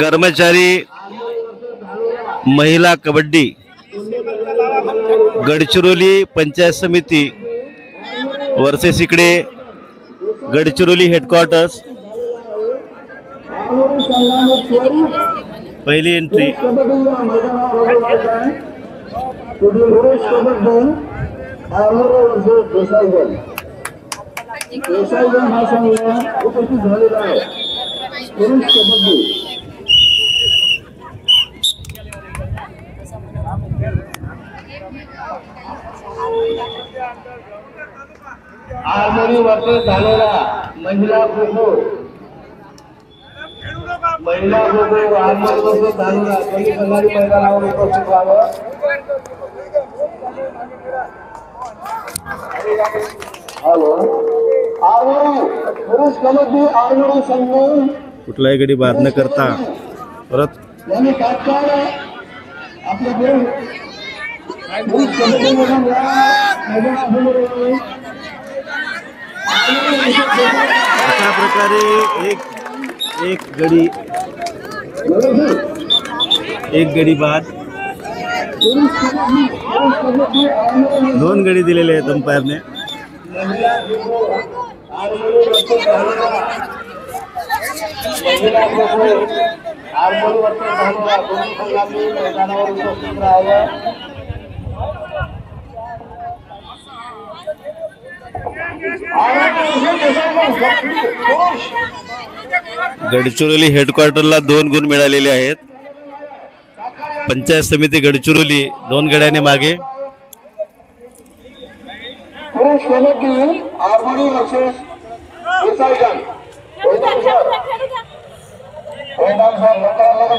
कर्मचारी महिला कबड्डी गडचिरोली पंचायत समिती वर्सेस इकडे गडचिरोली हेडक्वार्टर्स। पहिली एंट्री आरमोरी वर्सेस धानोरा महिला खो-खो आरमोरी वर्सेस धानोरा दोन्ही संघांनी मैदानावर उपस्थित व्हावं। हॅलो आरमोरी पुरुष कबड्डी आरमोरी संघ कुठलाही गडी बाद न करता परत यांनी तात्काळ आपले पुरुष कबड्डी मधून मैदानावर अशा प्रकारे एक गडी बाद, 2 गडी दिलेले आहेत अंपायरने। गडचिरोली हेडक्वार्टरला 2 गुण मिळालेले आहेत। पंचायत समिती गडचिरोली 2 गड्याने मागे।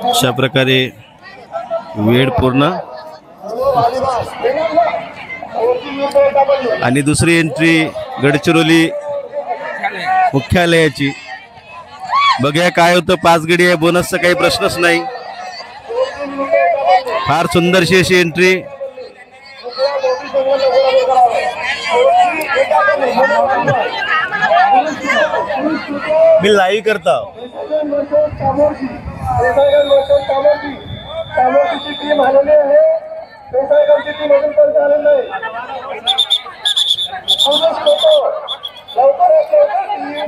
अशा प्रकारे वेळ पूर्ण आणि दुसरी एंट्री गडचिरोली मुख्यालयाची। बघूया काय होतं। 5 गडी आहे, बोनसचा काही प्रश्नच नाही। फार सुंदरशी अशी एंट्री। मी लाईव्ह करता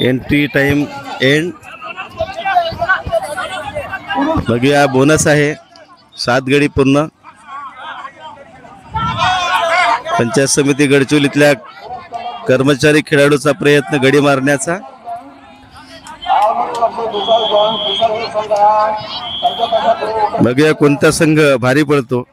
एंट्री टाइम एंड। बघूया बोनस आहे 7 गडी पूर्ण। पंचायत समिती गडचिरोलीतल्या कर्मचारी खेळाडूचा प्रयत्न गडी मारण्याचा। बघूया कोणता संघ भारी पडतो।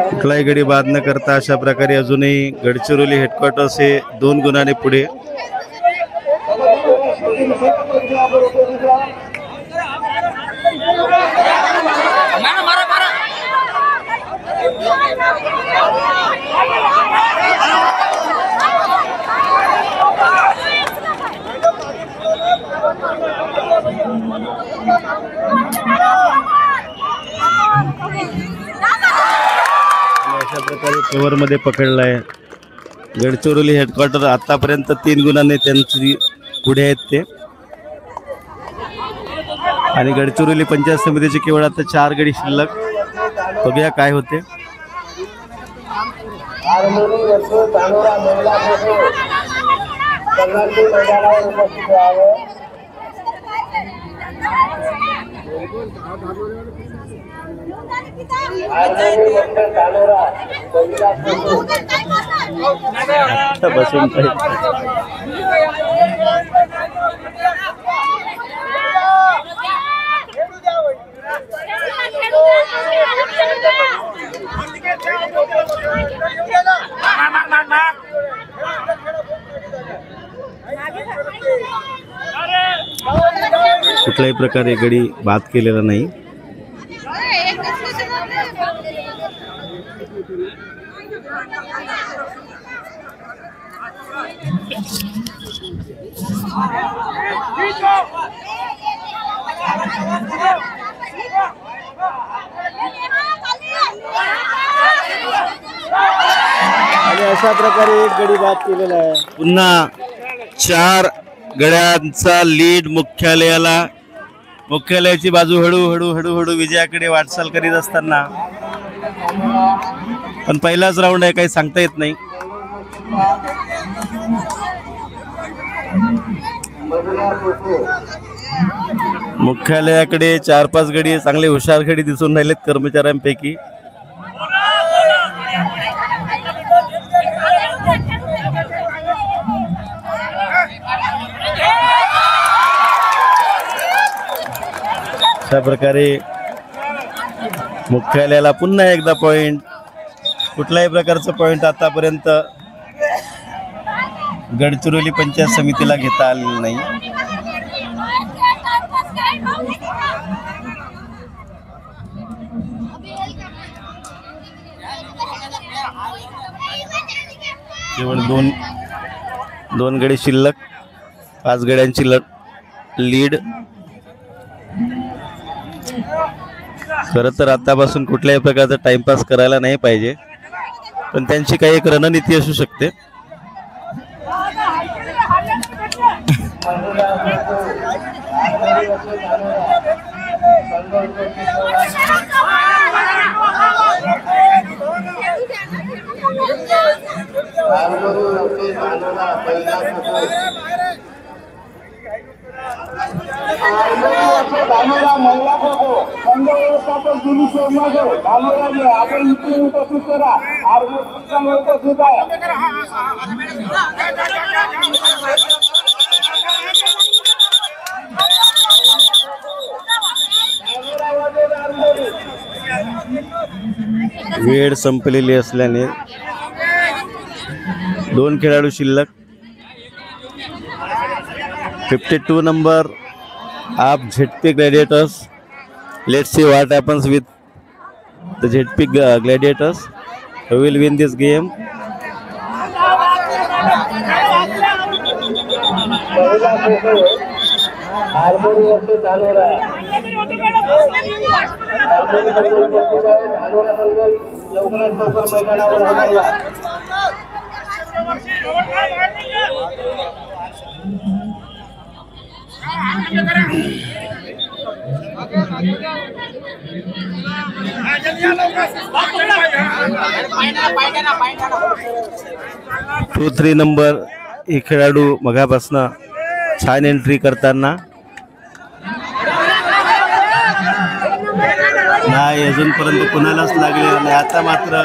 कुठलाही गडी बाद न करता अशा प्रकारे अजूनही गडचिरोली हेडक्वार्टर्स हे 2 गुणाने पुढे। अशा प्रकारे कव्हर मध्ये पकडलाय गडचिरोली हेडक्वार्टर। आतापर्यंत 3 गुणांनी त्यांची पुढे आहेत ते। आणि गडचिरोली पंचायत समितीचे केवळ आता 4 गडी शिल्लक। बघूया काय होते। बसून कुठल्याही प्रकारे गडी बाद केलेला नाही. आणि अशा प्रकारे एक गडी बाद केलेला आहे. पुन्हा 4 गड्यांचा लीड मुख्यालयाला. मुख्यालयाची बाजू हळूहळू विजयाकडे वाटचाल करीत असताना, पण पहिलाच राऊंड आहे, काही सांगता येत नाही. मुख्यालयाकडे 4-5 गडी चांगले हुशार गडी दिसून राहिलेत कर्मचाऱ्यांपैकी. अशा प्रकारे मुख्यालयाला पुन्हा एकदा पॉइंट. कुठल्याही प्रकारचं पॉइंट आतापर्यंत गडचिरोली पंचायत समितीला घेता आलेलं नाही. केवळ दोन गडी शिल्लक, 5 गड्यांची लीड. खरं तर आतापासून कुठल्याही प्रकारचा टाइमपास करायला नाही पाहिजे, पण त्यांची काही एक रणनीती असू शकते. आपण इथे उपस्थित करा. वेळ संपलेली असल्याने 2 खेळाडू शिल्लक. 52 number of ZP Gladiators. Let's see what happens with the ZP Gladiators. Who will win this game? Two 3 number हे खेळाडू मगापासून छान एंट्री करताना नाही, अजूनपर्यंत कुणालाच लागले नाही. आता मात्र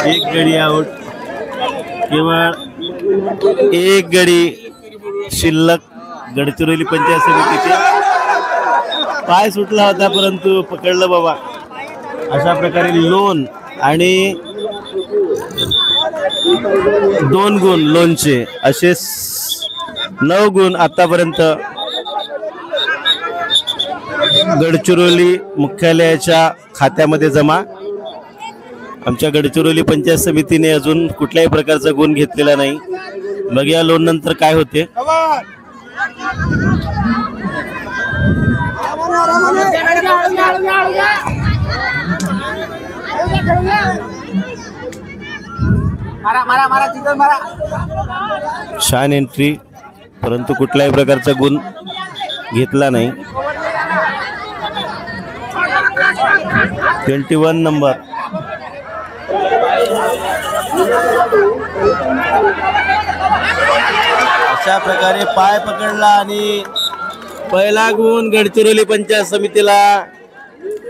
एक गडी आउट. केवळ एक गडी शिल्लक गडचिरोली पंचायत समितीचे. पाय सुटला होता परंतु पकडलं बाबा. अशा प्रकारे लोन आणि 2 गुण लोनचे, असे 9 गुण आतापर्यंत गडचिरोली मुख्यालयाच्या खात्यामध्ये जमा. आमच्या गडचिरोली पंचायत समितीने अजून कुठल्याही प्रकारचा गुण घेतलेला नाही. मग या लोन नंतर काय होते. छान एंट्री, परंतु कुठल्याही प्रकारचा गुण घेतला नाही. 21 नंबर अशा प्रकारे पाय पकडला आणि पहिला गुण गडचिरोली पंचायत समितीला.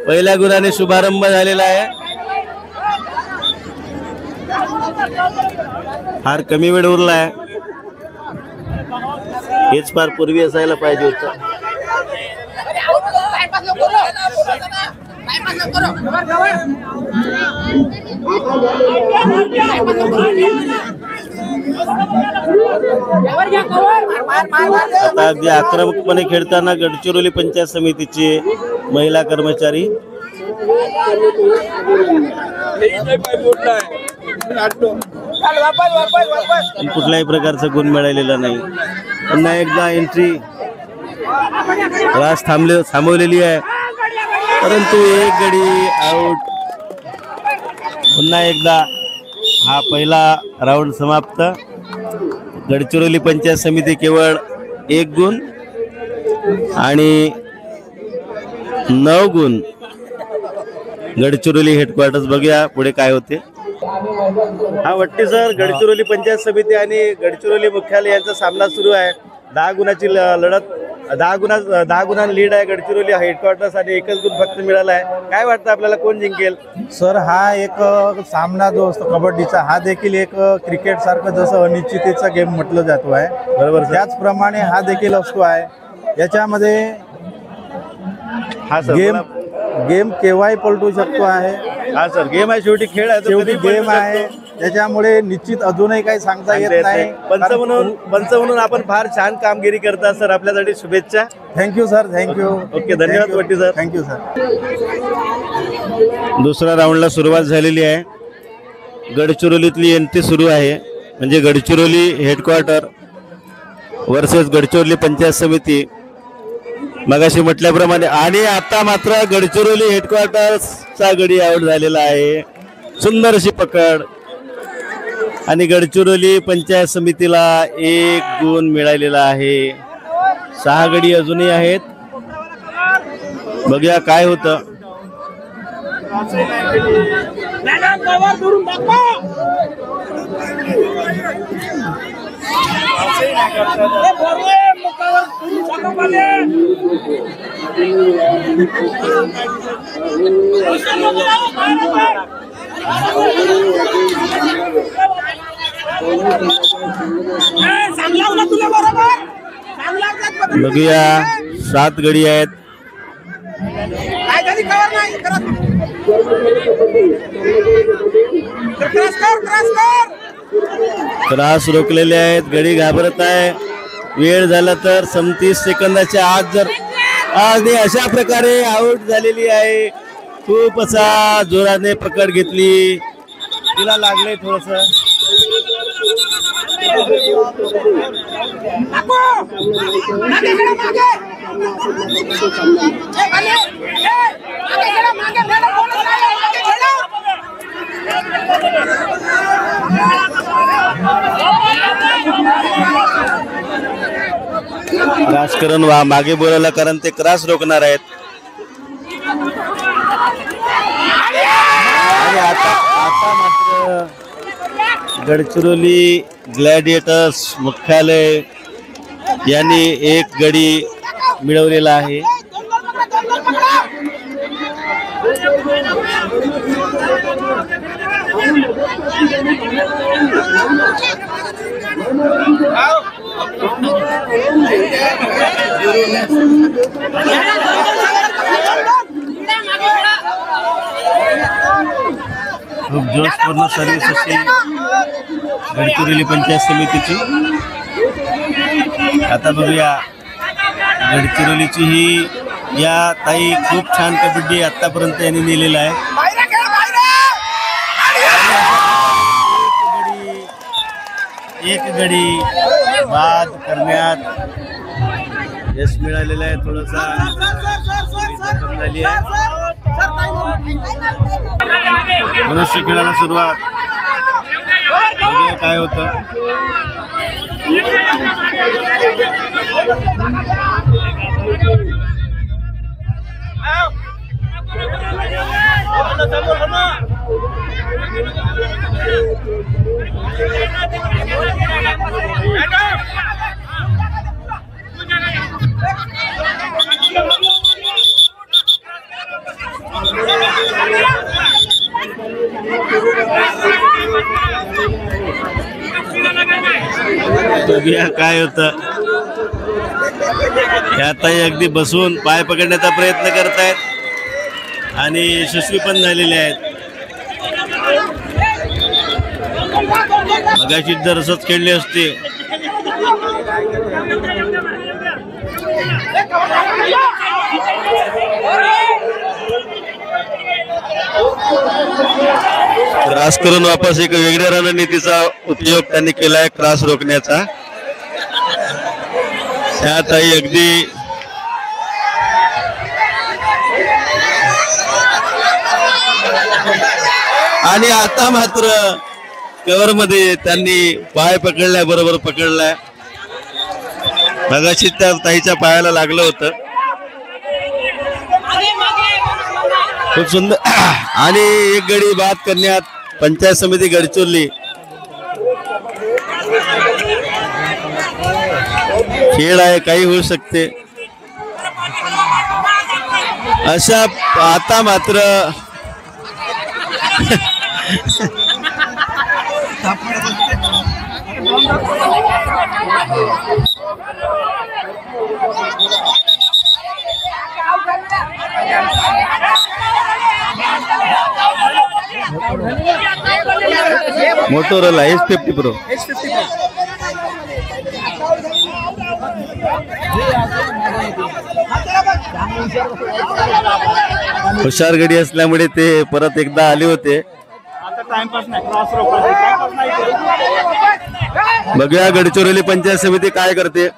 पहिल्या गुणाने शुभारंभ झालेला आहे. फार कमी वेळ उरला आहे. हेच फार पूर्वी असायला पाहिजे होतं. कवर घ्या कवर. आता अगदी आक्रमकपणे खेळताना गडचिरोली पंचायत समितीचे महिला कर्मचारी कुठल्याही प्रकारचा गुण मिळालेला नाही. पुन्हा एकदा एंट्री रास थांबवलेली आहे, परंतु एक गडी आउट. पुन्हा एकदा हा पहिला राऊंड समाप्त. गडचिरोली पंचायत समिती केवळ 1 गुण आणि 9 गुण गडचिरोली हेडक्वार्टर्स. बघूया पुढे काय होते. हा वट्टी सर, गडचिरोली पंचायत समिती आणि गडचिरोली मुख्यालय यांचा सामना सुरू आहे. 10 गुणाची लढत, 10 गुणां लीड आहे गडचिरोली हेडक्वार्टर्स आणि 1च गुण फक्त मिळाला आहे. काय वाटतं आपल्याला, कोण जिंकेल? सर, हा एक सामना जो असतो कबड्डीचा, हा देखील एक क्रिकेट सारखं जसं अनिश्चिततेचा गेम म्हटलं जातो आहे, बरोबर, त्याचप्रमाणे हा देखील असतो आहे. याच्यामध्ये हा सर, गेम केव्हाही पलटू शकतो आहे. हा सर, गेम आहे, शेवटी खेळ आहे, शेवटी गेम आहे, त्याच्यामुळे निश्चित अजूनही काही सांगता येत नाही. पंच म्हणून आपण फार छान कामगिरी करता सर, आपल्यासाठी शुभेच्छा. Thank you sir, thank you. ओके, धन्यवाद वट्टी सर. Thank you sir. दुसऱ्या राऊंडला सुरुवात झालेली आहे. गडचिरोलीतली एंट्री सुरू आहे, म्हणजे गडचिरोली हेडक्वार्टर वर्सेस गडचिरोली पंचायत समिती. मगाशी म्हटल्याप्रमाणे, आणि आता मात्र गडचिरोली हेडक्वार्टर्सचा गडी आउट झालेला आहे. सुंदर अशी पकड आणि गडचिरोली पंचायत समितीला 1 गुण मिळालेला आहे. 6 गडी अजूनही आहेत. बघूया काय होतं. बघूया, 7 गडी आहेत. त्रास रोखलेले आहेत, गडी घाबरत आहे. वेळ झाला तर 37 सेकंदाच्या आत जर आणि अशा प्रकारे आउट झालेली आहे. खूप असा जोराने पकड घेतली, तिला लागले थोडस. राजकारण मागे बोलायला, कारण ते क्रॉस रोखणार आहेत. आणि आता मात्र गडचिरोली ग्लॅडिएटर्स मुख्यालय यांनी 1 गडी मिळवलेला आहे. खूप जोशपूर्ण सर्व्हिस अशी गडचिरोली पंचायत समितीची. आता बघूया गडचिरोलीची ही या ताई खूप छान कबड्डी आतापर्यंत यांनी नेलेला आहे. एक गडी बाद करण्यात यश मिळालेलं आहे. थोडासा झाली आहे. मनुष्य खेळाला सुरुवात. काय होतं. काय होतं. याताही अगदी बसून पाय पकडण्याचा प्रयत्न करतायत आणि यशस्वी पण झालेले आहेत. मगाशी जर असंच खेळले असते क्रॉस करून वापस एक वेगळ्या रणनीतीचा उपयोग त्यांनी केलाय क्रॉस रोखण्याचा. त्यातही अगदी आणि आता मात्र कव्हर मध्ये त्यांनी पाय पकडलाय, बरोबर पकडलाय. मगाशी त्या ताईच्या पायाला लागलं होतं. खूप सुंदर. आणि एक गडी बाद करण्यात पंचायत समिती गडचिरोली. खेळ आहे, काही होऊ शकते. अशा आता मात्र मोटोरोला H50 Pro. हुशार गडी असल्यामुळे ते परत एकदा आले होते. बघूया गडचिरोली पंचायत समिती काय करते.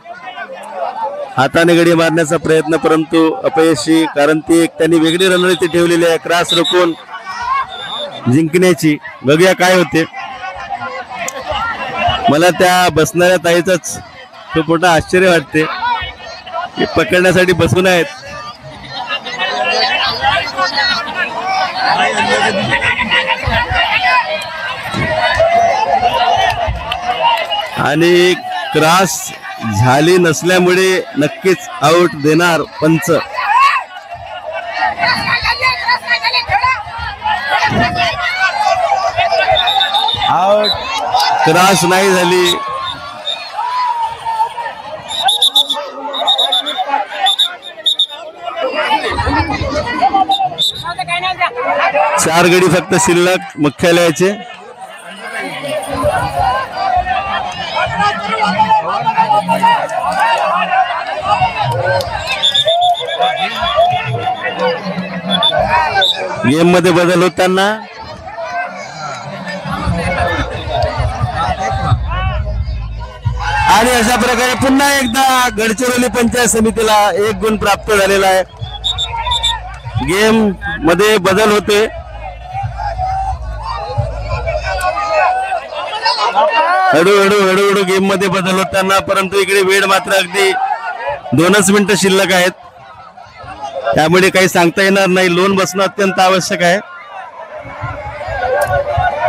हाताने गडी मारण्याचा प्रयत्न परंतु अपयशी, कारण ती एक त्यांनी वेगळी रणनीती ठेवलेली आहे क्रॉस रोखून जिंकण्याची. बघूया काय होते. मला त्या बसणाऱ्या ताईचाच खूप मोठं आश्चर्य वाटते. पकडण्यासाठी बसून आहेत. आणि क्रॉस झाली नसल्यामुळे नक्कीच आउट देणार पंच. आउट, क्रॉस नाही झाली. चार गडी फक्त शिल्लक मुख्यालयाचे. गेम मध्ये बदल होताना आणि अशा प्रकारे पुन्हा एकदा गडचिरोली पंचायत समितीला 1 गुण प्राप्त झालेला आहे. गेम मध्ये बदल होते. हळूहळू गेम मध्ये बदल होताना, परंतु इकडे वेळ मात्र अगदी 2च मिनिटं शिल्लक आहेत. त्यामुळे काही सांगता येणार नाही. लोन बसणं अत्यंत आवश्यक आहे.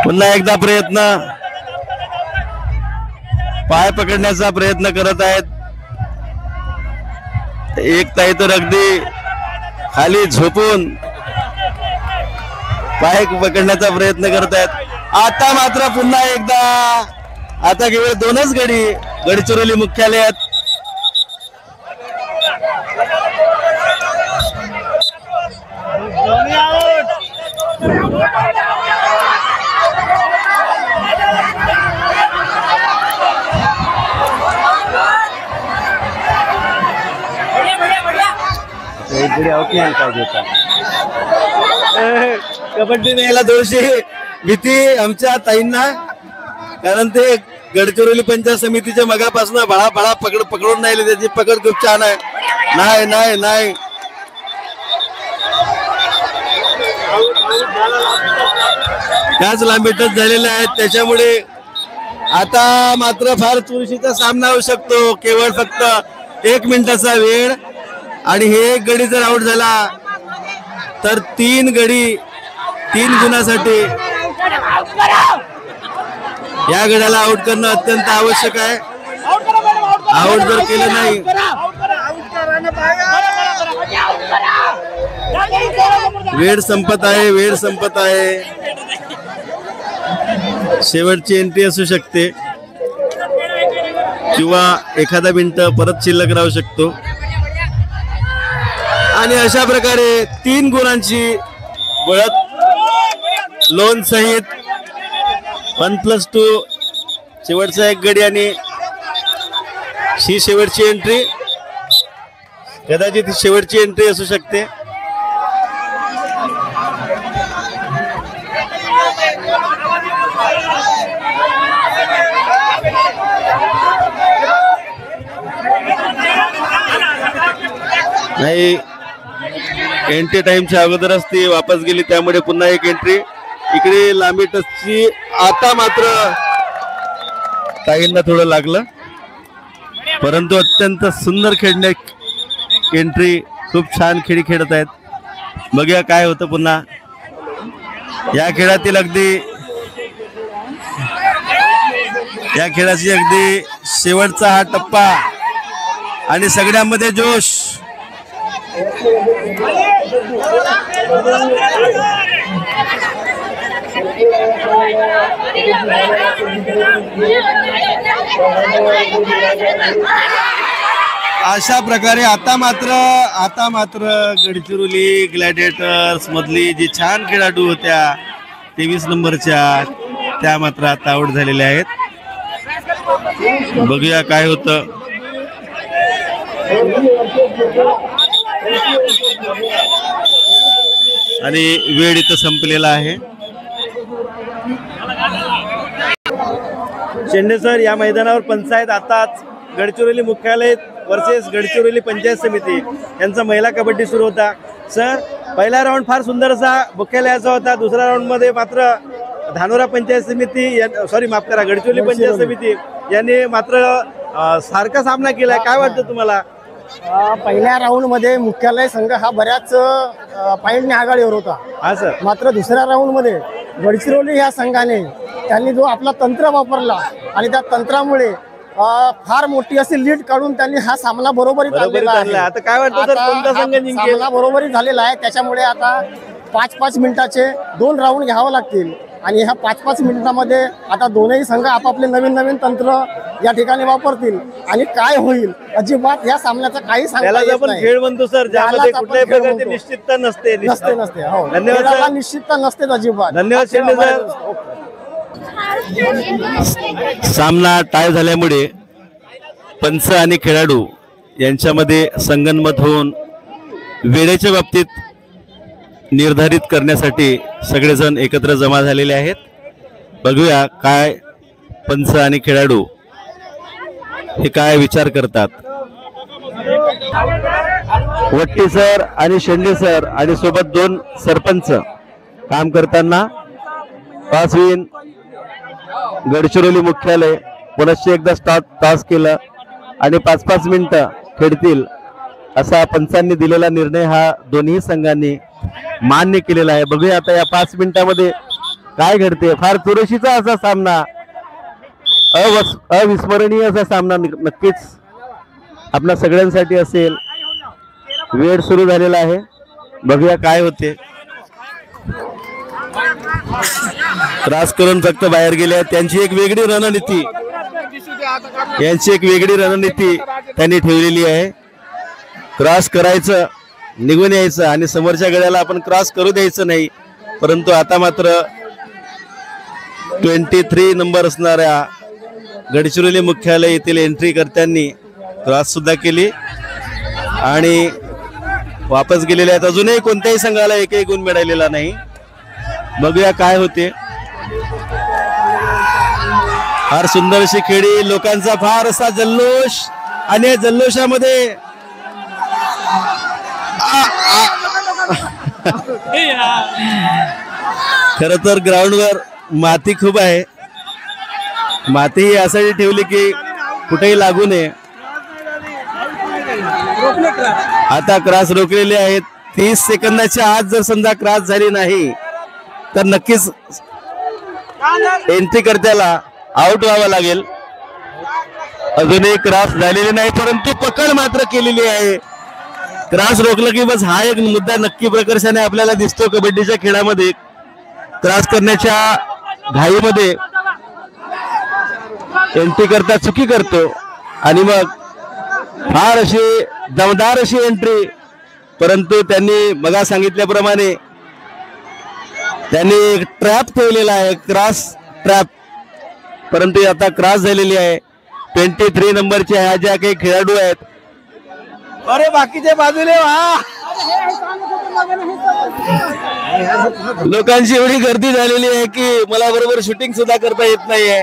पुन्हा एकदा प्रयत्न, पाय पकडण्याचा प्रयत्न करत आहेत. एक ताई तर अगदी खाली झोपून पाय पकडण्याचा प्रयत्न करत आहेत. आता मात्र पुन्हा एकदा, आता केवळ 2च गडी गडचिरोली मुख्यालयात. कबड्डी न्यायला थोडीशी भीती आमच्या ताईंना, कारण ते गडचिरोली पंचायत समितीच्या मगापासून भळा पकडून राहिले. त्याची पकड खूप छान आहे. नाही त्याच लांबी टच झालेल्या आहेत. त्याच्यामुळे आता मात्र फार चुरशीचा सामना होऊ शकतो. केवळ फक्त 1 मिनिटाचा वेळ. आणि हे एक गडी जर आउट झाला तर 3 गडी 3 गुणासाठी या गड्याला आउट करणं अत्यंत आवश्यक आहे. आउट जर केलं नाही, वेळ संपत आहे. शेवटची एंट्री असू शकते किंवा एखादा मिनिट परत शिल्लक राहू शकतो. आणि अशा प्रकारे 3 गुणांची बळत लोन सहित 1+2 शेवटचा एक गडी आणि ही शेवटची एंट्री, कदाचित ही शेवटची एंट्री असू शकते. नाही, एंट्री टाइमच्या अगोदरच ती वापस गेली, त्यामुळे पुन्हा एक एंट्री. इकडे लांबी टचची. आता मात्र ताईंना थोडं लागलं, परंतु अत्यंत सुंदर खेळणे एंट्री. खूप छान खेळी खेळत आहेत. बघूया काय होतं पुन्हा या खेळातील. या खेळाची अगदी शेवटचा हा टप्पा आणि सगळ्यांमध्ये जोश. अशा प्रकारे आता मात्र गडचिरोली ग्लॅडिएटर्स मधली जी छान खेळाडू होत्या 23 नंबरच्या, त्या मात्र आता आउट झालेल्या आहेत. बघूया काय होतं. आणि वेळ इथं संपलेला आहे. शेंडे सर, या मैदानावर पंचायत आताच गडचिरोली मुख्यालय वर्सेस गडचिरोली पंचायत समिती यांचा महिला कबड्डी सुरू होता. सर, पहिला राऊंड फार सुंदर असा मुख्यालयाचा होता. दुसऱ्या राऊंड मध्ये मात्र धानोरा पंचायत समिती माफ करा, गडचिरोली पंचायत समिती यांनी मात्र सारखा सामना केलाय. काय वाटतं तुम्हाला? पहिल्या राऊंड मध्ये मुख्यालय संघ हा बऱ्याच पॉईंटने आघाडीवर होता. हा सर. मात्र दुसऱ्या राऊंड मध्ये गडचिरोली या संघाने त्यांनी जो आपला तंत्र वापरला आणि त्या तंत्रामुळे फार मोठी अशी लीड काढून त्यांनी हा सामना बरोबरीत आणलेला आहे. आता काय वाटतं सर, कोणता संघ जिंकेल? सामना बरोबरीत झालेला आहे. त्याच्यामुळे आता 5-5 मिनिटाचे 2 राऊंड घ्यावे लागतील आणि ह्या 5-5 मिनिटांमध्ये आता दोनही संघ आपापले नवीन तंत्र या ठिकाणी वापरतील आणि काय होईल अजिबात या सामन्याचा काही सांगता येत आपण नाही. खेळ म्हणतो सर, ज्यामध्ये कुठल्याही प्रकारची निश्चितता नसते. नसते. हो, धन्यवाद सर. निश्चितता नसतेच अजिबात. धन्यवाद शेंडे सर. सामना टाय झाल्यामुळे पंच आणि खेळाडू यांच्यामध्ये संगनमत होऊन वेळेच्या बाबतीत निर्धारित करण्यासाठी सगळेजण एकत्र जमा झालेले आहेत. बघूया काय पंच आणि खेळाडू हे काय विचार करतात. वट्टी सर आणि शेंडे सर आणि सोबत 2 सरपंच काम करताना टॉस विन गडचिरोली मुख्यालय पुनश्च एकदा टॉस केलं आणि 5-5 मिनिटं खेळतील असा पंचांनी दिलेला निर्णय हा दोन्ही संघांनी मान्य केलेला आहे. बघूया आता या 5 मिनिटांमध्ये काय घडते. फार चुरशीचा असा सामना, अविस्मरणीय असा सामना नक्कीच आपल्या सगळ्यांसाठी असेल. वेळ सुरू झालेला आहे. बघूया काय होते. त्रास करून फक्त बाहेर गेले. त्यांची एक वेगळी रणनीती त्यांनी ठेवलेली आहे. क्रॉस करायचं, निघून यायचं आणि समोरच्या गड्याला आपण क्रॉस करू द्यायचं नाही. परंतु आता मात्र 23 नंबर असणाऱ्या गडचिरोली मुख्यालय येथील एंट्री करत्यांनी क्रॉस सुद्धा केली आणि वापस गेलेले आहेत. अजूनही कोणत्याही संघाला एकही गुण मिळालेला नाही. बघूया काय होते. फार सुंदर अशी खेळी, लोकांचा फार असा जल्लोष आणि जल्लोषामध्ये खर तर ग्राउंडवर माती खूप आहे. माती ही यासाठी ठेवली की कुठेही लागू नये. आता क्रॉस रोखलेले आहेत. 30 सेकंदाच्या आत जर समजा क्रॉस झाली नाही तर नक्कीच एंट्री करत्याला आउट व्हावं लागेल. अजूनही क्रॉस झालेले नाही, परंतु पकड मात्र केलेली आहे. क्रॉस रोखलं की बस हा एक मुद्दा नक्की प्रकर्षाने आपल्याला दिसतो कबड्डीच्या खेळामध्ये. क्रॉस करण्याच्या घाईमध्ये एंट्री करता चुकी करतो आणि मग फार अशी दमदार अशी एंट्री, परंतु त्यांनी मगा सांगितल्याप्रमाणे त्यांनी एक ट्रॅप ठेवलेला आहे, क्रॉस ट्रॅप. परंतु आता क्रॉस झालेली आहे. 23 नंबरच्या ह्या ज्या काही खेळाडू आहेत, अरे बाकीचे बाजूले वा. लोकांची एवढी गर्दी झालेली आहे की मला बरोबर शूटिंग सुद्धा करता येत नाहीये.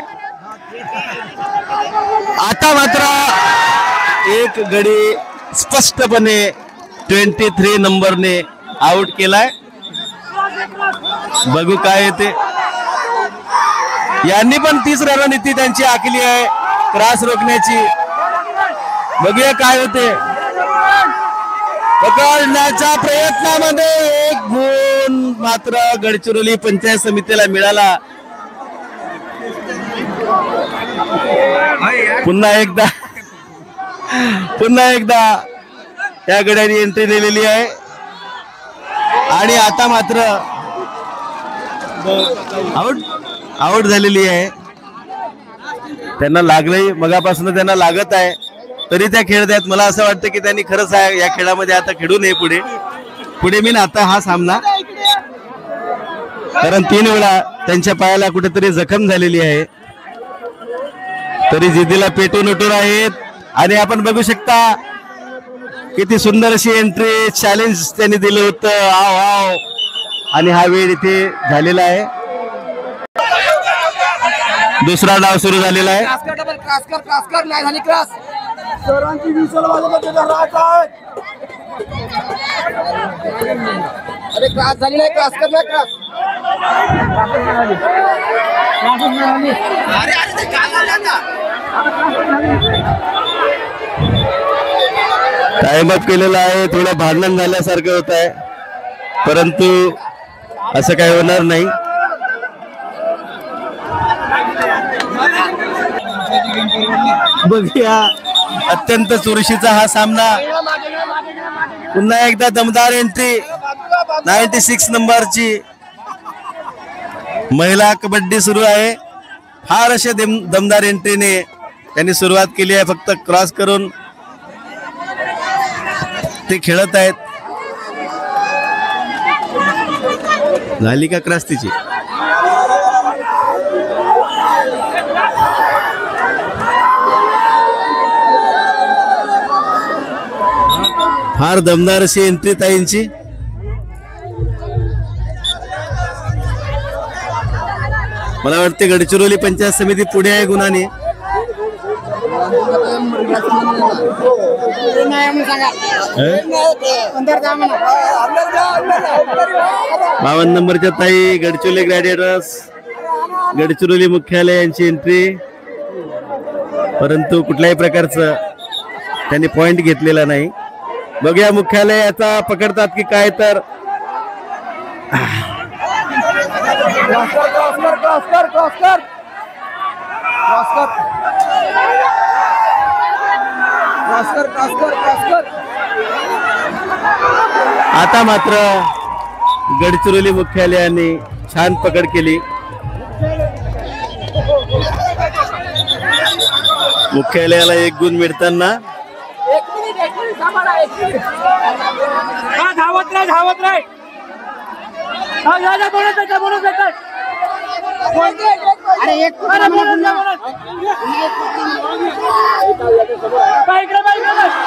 आता मात्र एक गडी स्पष्टपणे 23 नंबरने आउट केलाय. बघू काय येते. यांनी पण 30 रणनीती त्यांची आखली आहे क्रॉस रोखण्याची. बघूया काय होते. पकडण्याच्या प्रयत्नामध्ये एक गुण मात्र गडचिरोली पंचायत समितीला मिळाला. पुन्हा एकदा या गड्याने एंट्री दिलेली आहे आणि आता मात्र आउट झालेली आहे. त्यांना लागलंय, मगापासून त्यांना लागत आहे तरी त्या खेळत आहेत. मला असं वाटतं की त्यांनी खरंच या खेळामध्ये आता खेळू नये पुढे मी आता हा सामना, कारण 3 वेळा त्यांच्या पायाला कुठेतरी जखम झालेली आहे. तरी जिद्दीला पेटून उठून आहेत आणि आपण बघू शकता किती सुंदर अशी एंट्री चॅलेंज त्यांनी दिलं होतं. आव आव आणि हा वेळ इथे झालेला आहे. दुसरा डाव सुरू झालेला आहे. टाइम अप केलेला आहे. थोडं भांडण झाल्यासारखं होत आहे, परंतु असं काही होणार नाही. बघूया अत्यंत चुरशीचा हा सामना. पुन्हा एकदा दमदार एंट्री 96 नंबरची महिला कबड्डी सुरू आहे. फार अशा दमदार एंट्रीने त्यांनी सुरुवात केली आहे. फक्त क्रॉस करून ते खेळत आहेत. झाली का क्रॉस तिची? फार दमदार अशी एंट्री ताईंची. मला वाटते गडचिरोली पंचायत समिती पुढे आहे गुणाने. 52 नंबरच्या ताई गडचिरोली ग्लॅडिएटर्स, गडचिरोली मुख्यालय यांची एंट्री, परंतु कुठल्याही प्रकारचं त्यांनी पॉइंट घेतलेला नाही. बघूया मुख्यालय आता पकडतात की काय. तर आता मात्र गडचिरोली मुख्यालयाने छान पकड केली. मुख्यालयाला 1 गुण मिळताना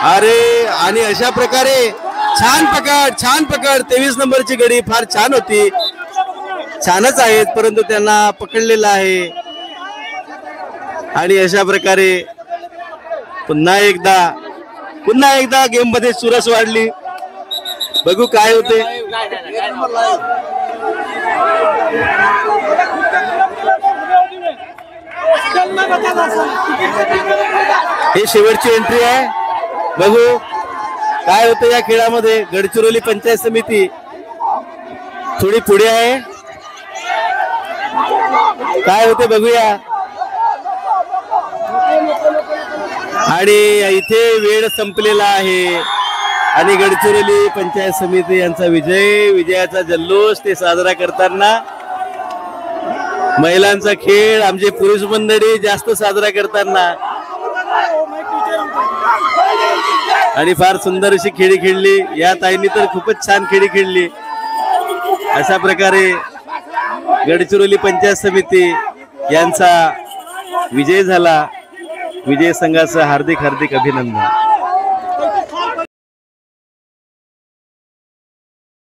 अरे आणि अशा प्रकारे छान पकड 23 नंबरची गडी फार छान होती. छानच आहेत, परंतु त्यांना पकडलेला आहे. आणि अशा प्रकारे पुन्हा एकदा गेम मध्ये चुरस वाढली. बघू काय होते. ही शेवटची एंट्री आहे. बघू काय होतं या खेळामध्ये. गडचिरोली पंचायत समिती थोडी पुढे आहे. काय होते बघूया. आणि इथे वेळ संपलेला आहे आणि गडचिरोली पंचायत समिती यांचा विजयाचा जल्लोष ते साजरा करताना महिलांचा खेळ, आमचे पुरुष मंडळी जास्त साजरा करताना आणि फार सुंदर अशी खेळी खेळली. या ताईंनी तर खूपच छान खेळी खेळली. अशा प्रकारे गडचिरोली पंचायत समिती यांचा विजय झाला विजय संघाचं हार्दिक हार्दिक अभिनंदन.